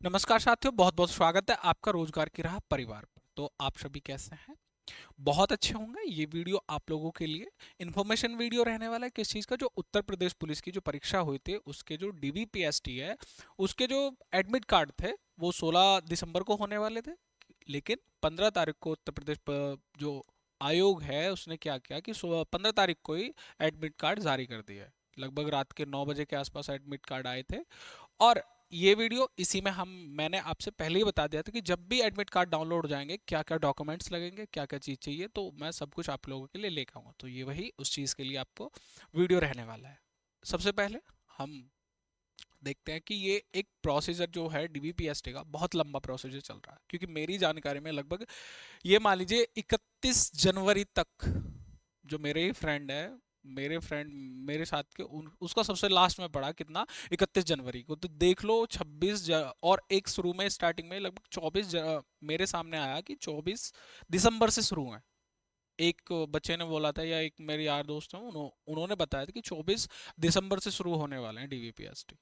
नमस्कार साथियों, बहुत बहुत स्वागत है आपका रोजगार की राह परिवार पर। तो आप सभी कैसे हैं? बहुत अच्छे होंगे। ये वीडियो आप लोगों के लिए इन्फॉर्मेशन वीडियो रहने वाला है। किस चीज़ का? जो उत्तर प्रदेश पुलिस की जो परीक्षा हुई थी उसके जो डीबीपीएसटी है, उसके जो एडमिट कार्ड थे वो 16 दिसंबर को होने वाले थे। लेकिन 15 तारीख को उत्तर प्रदेश जो आयोग है उसने क्या किया कि 15 तारीख को ही एडमिट कार्ड जारी कर दिया है। लगभग रात के 9 बजे के आसपास एडमिट कार्ड आए थे। और ये वीडियो इसी में मैंने आपसे पहले ही बता दिया था कि जब भी एडमिट कार्ड डाउनलोड हो जाएंगे क्या क्या डॉक्यूमेंट्स लगेंगे, क्या क्या चीज़ चाहिए, तो मैं सब कुछ आप लोगों के लिए लेकर आऊँगा। तो ये वही उस चीज़ के लिए आपको वीडियो रहने वाला है। सबसे पहले हम देखते हैं कि ये एक प्रोसीजर जो है डीबीपीएसटी का बहुत लंबा प्रोसीजर चल रहा है, क्योंकि मेरी जानकारी में लगभग ये मान लीजिए 31 जनवरी तक जो मेरे ही फ्रेंड है, फ्रेंड मेरे साथ के उसका सबसे लास्ट में पड़ा कितना, 31 जनवरी को। तो देख लो और एक शुरू में स्टार्टिंग में लगभग मेरे सामने आया कि 24 दिसंबर से शुरू है। एक बच्चे ने बोला था, या एक मेरे यार दोस्त हैं, उन्होंने बताया था कि 24 दिसंबर से शुरू होने वाले हैं डीवीपीएसटी।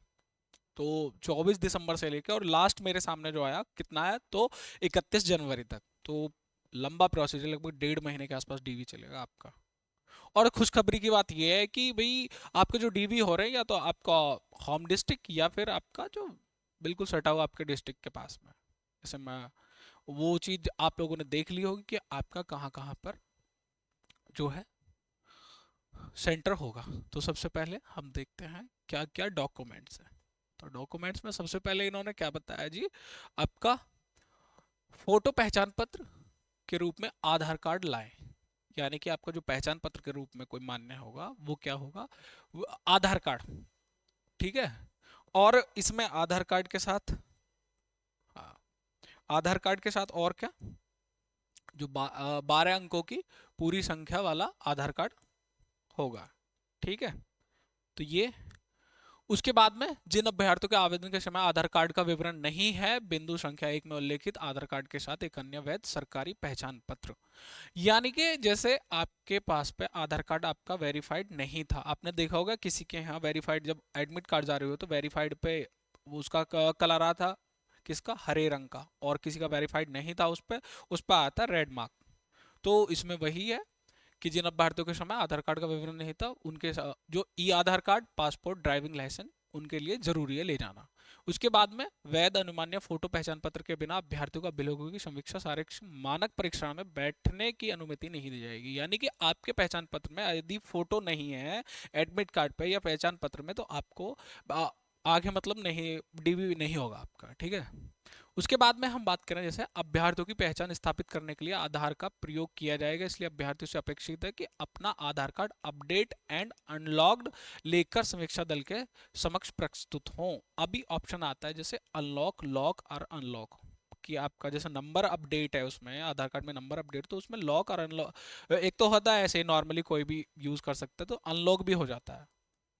तो 24 दिसंबर से लेकर और लास्ट मेरे सामने जो आया कितना आया, तो 31 जनवरी तक। तो लंबा प्रोसीजर, लगभग 1.5 महीने के आसपास डीवी चलेगा आपका। और खुशखबरी की बात यह है कि भाई आपके जो डीवी हो रहे हैं, या तो आपका होम डिस्ट्रिक्ट या फिर आपका जो बिल्कुल सटा हुआ आपके डिस्ट्रिक्ट के पास में। जैसे मैं वो चीज़ आप लोगों ने देख ली होगी कि आपका कहाँ कहाँ पर जो है सेंटर होगा। तो सबसे पहले हम देखते हैं क्या क्या डॉक्यूमेंट्स हैं। तो डॉक्यूमेंट्स में सबसे पहले इन्होंने क्या बताया जी, आपका फोटो पहचान पत्र के रूप में आधार कार्ड लाएं। यानी कि आपका जो पहचान पत्र के रूप में कोई मान्य होगा वो क्या होगा, वो आधार कार्ड। ठीक है। और इसमें आधार कार्ड के साथ, हाँ, आधार कार्ड के साथ और क्या, जो 12 अंकों की पूरी संख्या वाला आधार कार्ड होगा। ठीक है। तो ये उसके बाद में जिन अभ्यर्थियों के आवेदन के समय आधार कार्ड का विवरण नहीं है, बिंदु संख्या 1 में उल्लेखित आधार कार्ड के साथ एक अन्य वैध सरकारी पहचान पत्र। यानी कि जैसे आपके पास पे आधार कार्ड आपका वेरीफाइड नहीं था, आपने देखा होगा किसी के यहाँ वेरीफाइड, जब एडमिट कार्ड जारी हो तो वेरीफाइड पे वो उसका कलर आता था किसका, हरे रंग का, और किसी का वेरीफाइड नहीं था उस पर आता रेड मार्क। तो इसमें वही है कि जिन अभ्यर्थियों के समय आधार कार्ड का विवरण नहीं था, उनके जो ई आधार कार्ड, पासपोर्ट, ड्राइविंग लाइसेंस उनके लिए जरूरी है ले जाना। उसके बाद में वैध अनुमान्य फोटो पहचान पत्र के बिना अभ्यर्थियों का अभिलेखों की समीक्षा सारेक्षण मानक परीक्षा में बैठने की अनुमति नहीं दी जाएगी। यानी कि आपके पहचान पत्र में यदि फोटो नहीं है एडमिट कार्ड पे या पहचान पत्र में, तो आपको आ, आगे मतलब नहीं, डीवी नहीं होगा आपका। ठीक है। उसके बाद में हम बात करें, जैसे अभ्यर्थियों की पहचान स्थापित करने के लिए आधार का प्रयोग किया जाएगा, इसलिए अभ्यर्थियों से अपेक्षित है कि अपना आधार कार्ड अपडेट एंड अनलॉक्ड लेकर समीक्षा दल के समक्ष प्रस्तुत हों। अभी ऑप्शन आता है जैसे अनलॉक, लॉक और अनलॉक, कि आपका जैसे नंबर अपडेट है उसमें, आधार कार्ड में नंबर अपडेट, तो उसमें लॉक और अनलॉक एक तो होता है, ऐसे नॉर्मली कोई भी यूज कर सकता है, तो अनलॉक भी हो जाता है।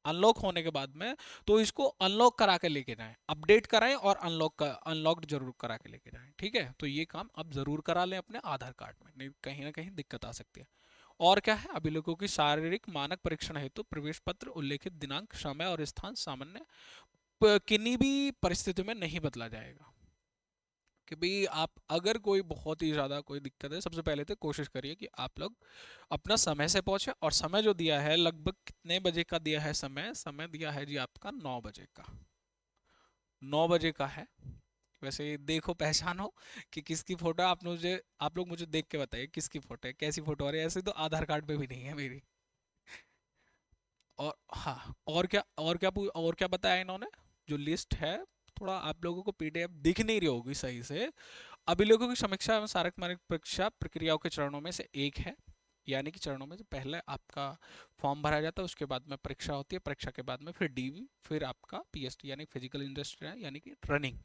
अनलॉक होने के बाद में तो इसको अनलॉक करा के लेके जाएं, अपडेट कराएं और अनलॉक्ड जरूर करा के लेके जाएं। ठीक है। तो ये काम आप जरूर करा लें अपने आधार कार्ड में, नहीं कहीं ना कहीं दिक्कत आ सकती है। और क्या है, अभिलेखों की शारीरिक मानक परीक्षण हेतु प्रवेश पत्र उल्लेखित दिनांक, समय और स्थान सामान्य किन्हीं भी परिस्थिति में नहीं बदला जाएगा। कि भाई आप अगर कोई बहुत ही ज़्यादा कोई दिक्कत है, सबसे पहले तो कोशिश करिए कि आप लोग अपना समय से पहुंचे। और समय जो दिया है, लगभग कितने बजे का दिया है समय, समय दिया है जी आपका 9 बजे का, 9 बजे का है। वैसे देखो पहचानो कि किसकी फोटो है। आप लोग मुझे देख के बताइए किसकी फोटो है, कैसी फोटो आ रही है। ऐसे तो आधार कार्ड पे भी नहीं है मेरी। और हाँ, और क्या बताया इन्होंने, जो लिस्ट है, थोड़ा आप लोगों को पीडीएफ दिख नहीं रही होगी सही से। अभिलेखों की समीक्षा एवं सारक मानक परीक्षा प्रक्रियाओं के चरणों में से एक है। यानी कि चरणों में से पहले आपका फॉर्म भरा जाता है, उसके बाद में परीक्षा होती है, परीक्षा के बाद में फिर डीवी, फिर आपका पीएसटी यानी फिजिकल इंडस्ट्री है, यानी कि रनिंग।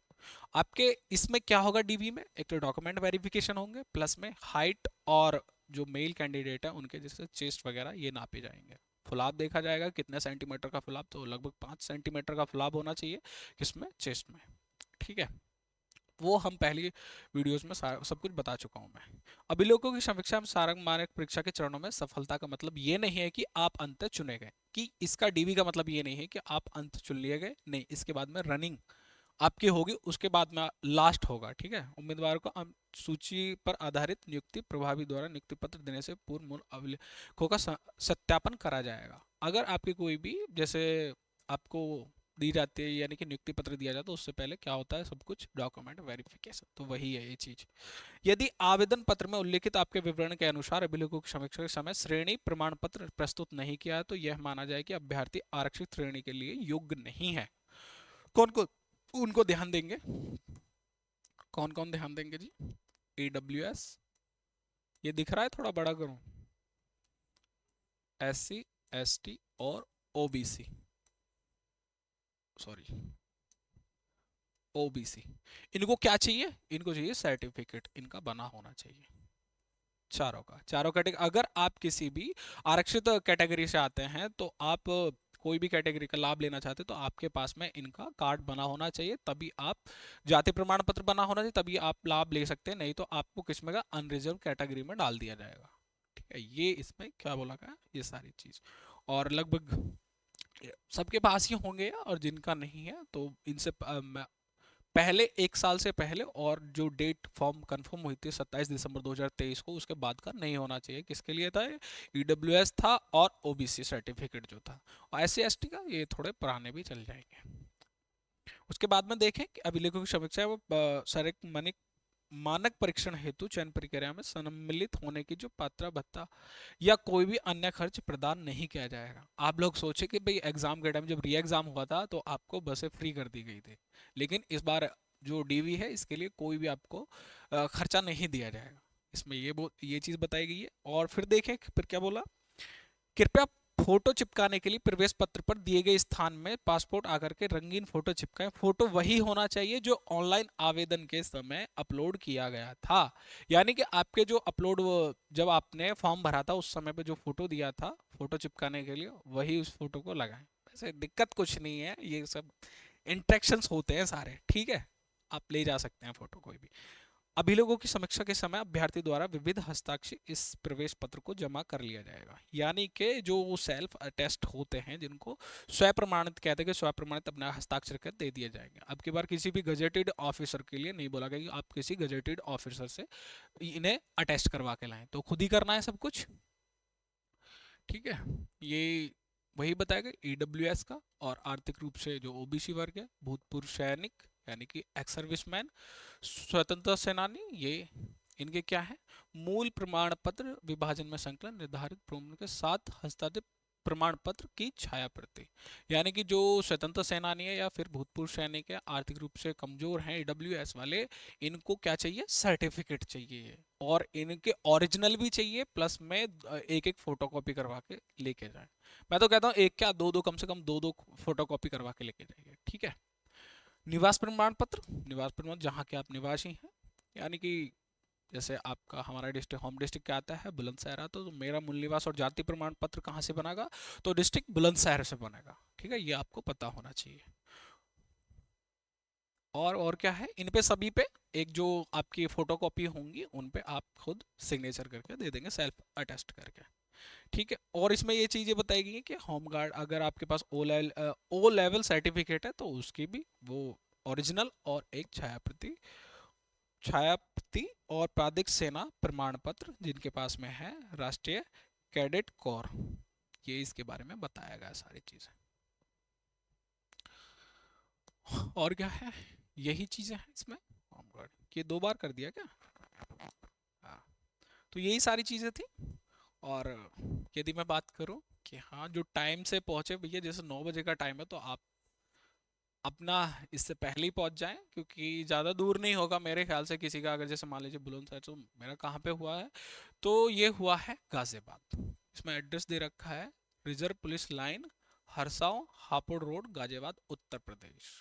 आपके इसमें क्या होगा, डीवी में एक तो डॉक्यूमेंट वेरिफिकेशन होंगे, प्लस में हाइट और जो मेल कैंडिडेट है उनके जैसे चेस्ट वगैरह ये नापे जाएंगे। फुलाब देखा जाएगा कितने सेंटीमीटर का फुलाब, तो लगभग 5 सेंटीमीटर का फुलाब होना चाहिए किसमें, चेस्ट में। ठीक है। वो हम पहली वीडियोस में सब कुछ बता चुका हूं मैं। अभिलेखों की समीक्षा में सारंग मानक परीक्षा के चरणों में सफलता का मतलब ये नहीं है कि आप अंत चुने गए, कि इसका डीवी का मतलब ये नहीं है कि आप अंत चुन लिए गए, नहीं, इसके बाद में रनिंग आपकी होगी, उसके बाद में लास्ट होगा। ठीक है, उम्मीदवार को सूची पर आधारित नियुक्ति प्रभावी द्वारा नियुक्ति पत्र देने से पूर्व मूल अभिलेखों का सत्यापन करा जाएगा। अगर आपकी कोई भी जैसे आपको दी जाती है यानी कि नियुक्ति पत्र दिया जाता है, उससे पहले क्या होता है, सब कुछ डॉक्यूमेंट वेरिफिकेशन, तो वही है ये चीज। यदि आवेदन पत्र में उल्लिखित आपके विवरण के अनुसार अभिलेखों की समीक्षा के समय श्रेणी प्रमाण पत्र प्रस्तुत नहीं किया है तो यह माना जाए कि अभ्यर्थी आरक्षित श्रेणी के लिए योग्य नहीं है। कौन कौन उनको ध्यान देंगे, कौन कौन ध्यान देंगे जी? EWS, ये दिख रहा है, थोड़ा बड़ा करूं, SC ST और OBC, सॉरी OBC, इनको क्या चाहिए? इनको चाहिए सर्टिफिकेट, इनका बना होना चाहिए चारों का। चारों कैटेगरी, अगर आप किसी भी आरक्षित कैटेगरी से आते हैं तो आप कोई भी कैटेगरी का लाभ लेना चाहते हैं तो आपके पास में इनका कार्ड बना होना चाहिए, तभी आप जाति प्रमाण पत्र बना होना चाहिए, तभी आप लाभ ले सकते हैं, नहीं तो आपको किसमें का अनरिजर्व कैटेगरी में डाल दिया जाएगा। ठीक है, ये इसमें क्या बोला गया, ये सारी चीज। और लगभग सबके पास ही होंगे, और जिनका नहीं है तो इनसे पहले 1 साल से पहले, और जो डेट फॉर्म कंफर्म हुई थी 27 दिसंबर 2023 को, उसके बाद का नहीं होना चाहिए। किसके लिए था? EWS था और OBC सर्टिफिकेट जो था। और SC ST का ये थोड़े पुराने भी चल जाएंगे। उसके बाद में देखें कि अभिलेखों की समीक्षा है वो सार्वजनिक मानक परीक्षण हेतु चयन प्रक्रिया में सम्मिलित होने की जो पात्रता भत्ता या कोई भी अन्य खर्च प्रदान नहीं किया जाएगा। आप लोग सोचे कि भाई एग्जाम के टाइम जब री एग्जाम हुआ था तो आपको बसें फ्री कर दी गई थी, लेकिन इस बार जो DV है इसके लिए कोई भी आपको खर्चा नहीं दिया जाएगा। इसमें ये चीज बताई गई है। और फिर देखें फिर क्या बोला, कृपया फोटो चिपकाने के लिए प्रवेश पत्र पर दिए गए स्थान में पासपोर्ट आकर के रंगीन फोटो चिपकाएं। फोटो वही होना चाहिए जो ऑनलाइन आवेदन के समय अपलोड किया गया था, यानी कि आपके जो अपलोड जब आपने फॉर्म भरा था उस समय पे जो फोटो दिया था फोटो चिपकाने के लिए, वही उस फोटो को लगाएं। वैसे दिक्कत कुछ नहीं है, ये सब इंट्रैक्शंस होते हैं सारे, ठीक है, आप ले जा सकते हैं फोटो कोई भी। अभिलेखों की समीक्षा के समय अभ्यर्थी द्वारा विविध हस्ताक्षर इस प्रवेश पत्र को जमा कर लिया जाएगा, यानी कि जो सेल्फ अटेस्ट होते हैं जिनको स्वयं प्रमाणित कहते हैं कि स्वयं प्रमाणित अपना हस्ताक्षर कर दे दिए जाएंगे। अब की बार किसी भी गजेटेड ऑफिसर के लिए नहीं बोला गया कि आप किसी गजेटेड ऑफिसर से इन्हें अटेस्ट करवा के लाएं, तो खुद ही करना है सब कुछ। ठीक है, ये वही बताएगा EWS का। और आर्थिक रूप से जो OBC वर्ग है, भूतपूर्व सैनिक यानी कि एक्स सर्विसमैन, स्वतंत्रता सेनानी, ये इनके क्या है, मूल प्रमाण पत्र विभाजन में संकलन निर्धारित प्रमाण के साथ हस्ताक्षरित प्रमाण पत्र की छाया प्रति, यानी कि जो स्वतंत्र सेनानी है या फिर भूतपूर्व सैनिक है, आर्थिक रूप से कमजोर हैं EWS वाले, इनको क्या चाहिए, सर्टिफिकेट चाहिए, और इनके ओरिजिनल भी चाहिए, प्लस में एक एक फोटोकॉपी करवा के लेके जाए। मैं तो कहता हूँ एक क्या दो दो, कम से कम दो दो फोटोकॉपी करवा के लेके जाइए। ठीक है, निवास प्रमाण पत्र, निवास प्रमाण जहाँ के आप निवासी हैं, यानी कि जैसे आपका हमारा डिस्ट्रिक्ट होम डिस्ट्रिक्ट क्या आता है, बुलंदशहर आता है, तो मेरा मूल निवास और जाति प्रमाण पत्र कहाँ से बनेगा, तो डिस्ट्रिक्ट बुलंदशहर से बनेगा। ठीक है, ये आपको पता होना चाहिए। और क्या है, इन पे सभी पे एक जो आपकी फोटोकॉपी होंगी उन पे आप खुद सिग्नेचर करके दे देंगे, सेल्फ अटेस्ट करके। ठीक है, और इसमें ये चीजें बताई गई हैं कि होम गार्ड अगर आपके पास ओ लेवल सर्टिफिकेट है तो उसकी भी वो ओरिजिनल और एक छायाप्रति और प्रादेशिक सेना प्रमाण पत्र जिनके पास में है, राष्ट्रीय कैडेट कोर, ये इसके बारे में बताया गया सारी चीजें। और क्या है, यही चीजें हैं इसमें। होम गार्ड ये 2 बार कर दिया क्या? हाँ, तो यही सारी चीजें थी। और यदि मैं बात करूं कि हाँ जो टाइम से पहुंचे भैया, जैसे 9 बजे का टाइम है तो आप अपना इससे पहले ही पहुंच जाएं, क्योंकि ज़्यादा दूर नहीं होगा मेरे ख्याल से किसी का, अगर जैसे मान लीजिए बुलंदशहर, तो मेरा कहाँ पे हुआ है, तो ये हुआ है गाजियाबाद। इसमें एड्रेस दे रखा है reserve police line, Harsaon Hapur road, Ghaziabad, Uttar Pradesh.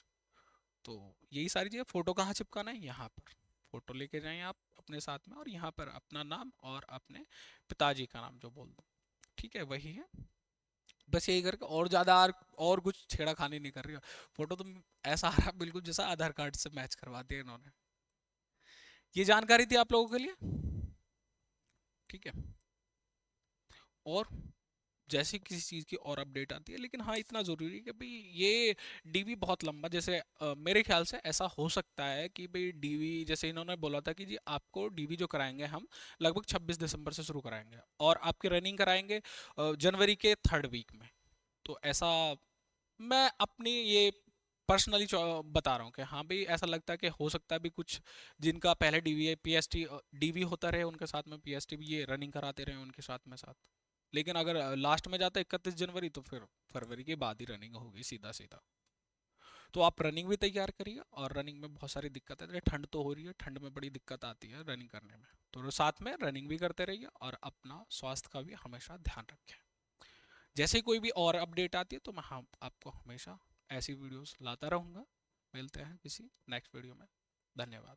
तो यही सारी चीज़ें। फ़ोटो कहाँ चिपकाना है, यहाँ पर फ़ोटो लेके जाएं आप अपने साथ में, और यहाँ पर अपना नाम और अपने पिताजी का नाम जो बोल दो। ठीक है, वही है, बस यही करके, और ज़्यादा और कुछ छेड़ाखानी नहीं कर रही हो। फोटो तो ऐसा आ रहा बिल्कुल जैसा आधार कार्ड से मैच करवा दिया इन्होंने। ये जानकारी थी आप लोगों के लिए। ठीक है, और जैसे किसी चीज़ की और अपडेट आती है। लेकिन हाँ, इतना ज़रूरी है कि भाई ये डीवी बहुत लंबा, जैसे मेरे ख्याल से ऐसा हो सकता है कि भाई डीवी, जैसे इन्होंने बोला था कि जी आपको डीवी जो कराएंगे हम लगभग 26 दिसंबर से शुरू कराएंगे और आपकी रनिंग कराएंगे जनवरी के 3rd वीक में। तो ऐसा मैं अपनी ये पर्सनली बता रहा हूँ कि हाँ भाई, ऐसा लगता है कि हो सकता है भी कुछ जिनका पहले डीवी पीएसटी डीवी होता रहे उनके साथ में पीएसटी भी ये रनिंग कराते रहे उनके साथ में साथ। लेकिन अगर लास्ट में जाता है 31 जनवरी तो फिर फरवरी के बाद ही रनिंग होगी सीधा सीधा। तो आप रनिंग भी तैयार करिए, और रनिंग में बहुत सारी दिक्कत है, ठंड तो हो रही है, ठंड में बड़ी दिक्कत आती है रनिंग करने में, तो साथ में रनिंग भी करते रहिए और अपना स्वास्थ्य का भी हमेशा ध्यान रखें। जैसे ही कोई भी और अपडेट आती है तो मैं हम आपको हमेशा ऐसी वीडियोस लाता रहूँगा। मिलते हैं किसी नेक्स्ट वीडियो में। धन्यवाद।